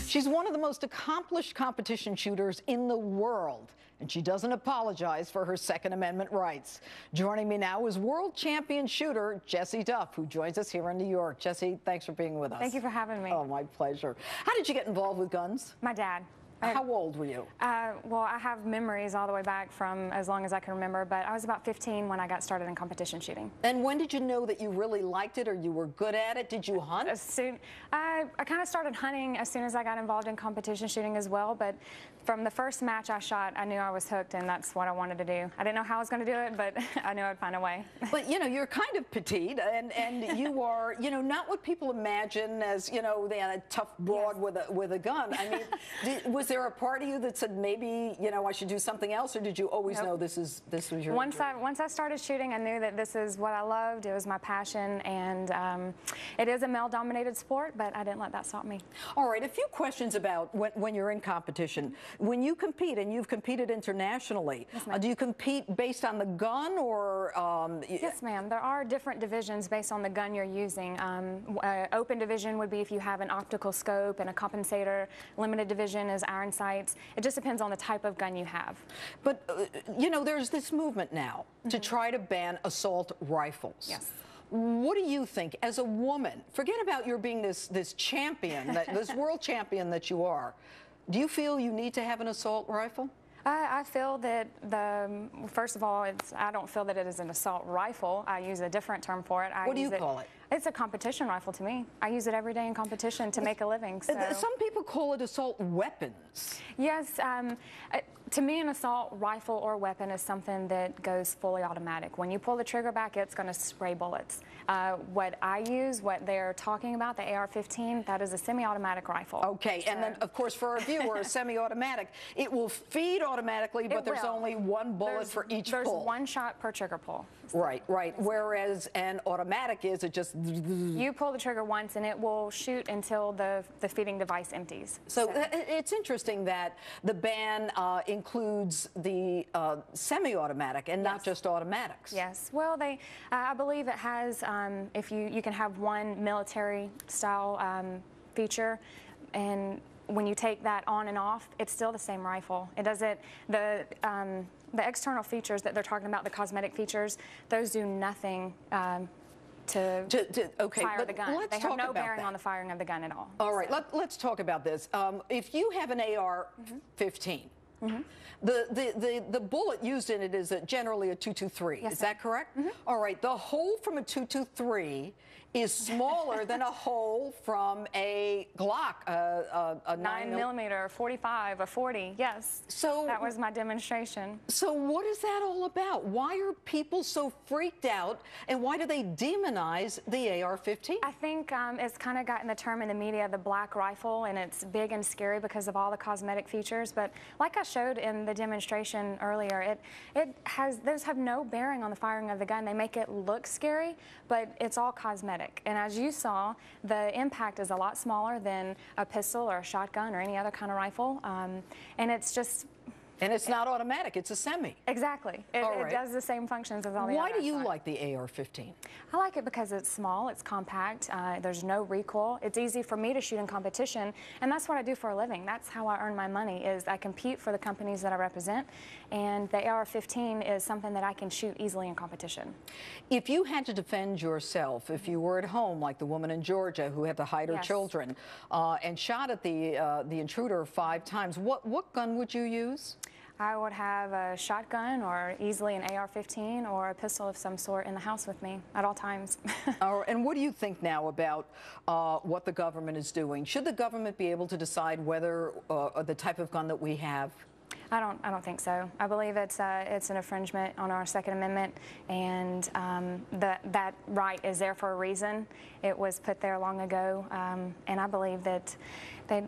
She's one of the most accomplished competition shooters in the world, and she doesn't apologize for her Second Amendment rights. Joining me now is world champion shooter Jessie Duff, who joins us here in New York. Jessie, thanks for being with us. Thank you for having me. Oh, my pleasure. How did you get involved with guns? My dad. How old were you? Well, I have memories all the way back from as long as I can remember, but I was about 15 when I got started in competition shooting. And when did you know that you really liked it or you were good at it? Did you hunt? I kind of started hunting as soon as I got involved in competition shooting as well, but from the first match I shot, I knew I was hooked, and that's what I wanted to do. I didn't know how I was going to do it, but I knew I'd find a way. But, you know, you're kind of petite, and you are, you know, not what people imagine as, you know, a tough broad with a gun. I mean, was there a part of you that said maybe, you know, I should do something else, or did you always know this was your once I started shooting, I knew that this is what I loved. It was my passion, and it is a male-dominated sport, but I didn't let that stop me. All right, a few questions about when you're in competition. When you compete, and you've competed internationally, yes, do you compete based on the gun, or? Yes, ma'am. There are different divisions based on the gun you're using. Open division would be if you have an optical scope and a compensator. Limited division is iron sights. It just depends on the type of gun you have. But, you know, there's this movement now to try to ban assault rifles. Yes. What do you think, as a woman, forget about your being this champion, this world champion that you are, do you feel you need to have an assault rifle? I feel that first of all, I don't feel that it is an assault rifle. I use a different term for it. What do you call it? It's a competition rifle to me. I use it every day in competition to make a living. So. Some people call it assault weapons. Yes. To me, an assault rifle or weapon is something that goes fully automatic. When you pull the trigger back, it's going to spray bullets. What I use, what they're talking about, the AR-15, that is a semi-automatic rifle. Okay, so, and then, of course, for our viewer, a semi-automatic, it will feed automatically, but there's only one bullet for each pull. There's one shot per trigger pull. Right, right. Whereas an automatic is, it just... You pull the trigger once, and it will shoot until the feeding device empties. So it's interesting that the ban includes the semi-automatic and not just automatics. Yes. Well, I believe it has, if you can have one military-style feature, and when you take that on and off, it's still the same rifle. It doesn't, the external features that they're talking about, the cosmetic features, those do nothing to fire the gun. They have no bearing on the firing of the gun at all. All right, let's talk about this. If you have an AR-15, the bullet used in it is generally a .223. Yes, is that correct? All right. The hole from a .223 is smaller than a hole from a Glock, a 9mm, a 45, a 40. Yes. So that was my demonstration. So what is that all about? Why are people so freaked out, and why do they demonize the AR-15? I think it's kind of gotten the term in the media, the black rifle, and it's big and scary because of all the cosmetic features. But like I showed in the demonstration earlier, those have no bearing on the firing of the gun. They make it look scary, but it's all cosmetic. And as you saw, the impact is a lot smaller than a pistol or a shotgun or any other kind of rifle, and it's just... And it's not automatic, it's a semi. Exactly. It does the same functions as all the other. Why do you like the AR-15? I like it because it's small, it's compact, there's no recoil. It's easy for me to shoot in competition, and that's what I do for a living. That's how I earn my money, is I compete for the companies that I represent, and the AR-15 is something that I can shoot easily in competition. If you had to defend yourself, if you were at home, like the woman in Georgia who had to hide her children, and shot at the intruder 5 times, what gun would you use? I would have a shotgun or easily an AR-15 or a pistol of some sort in the house with me at all times. And what do you think now about what the government is doing? Should the government be able to decide whether the type of gun that we have? I don't think so. I believe it's an infringement on our Second Amendment, and that right is there for a reason. It was put there long ago, and I believe that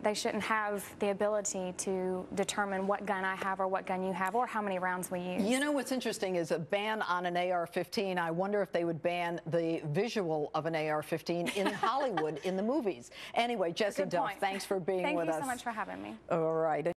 they shouldn't have the ability to determine what gun I have or what gun you have or how many rounds we use. You know what's interesting is a ban on an AR-15. I wonder if they would ban the visual of an AR-15 in Hollywood in the movies. Anyway, Jessie Duff, thanks for being with us. Thank you so much for having me. All right.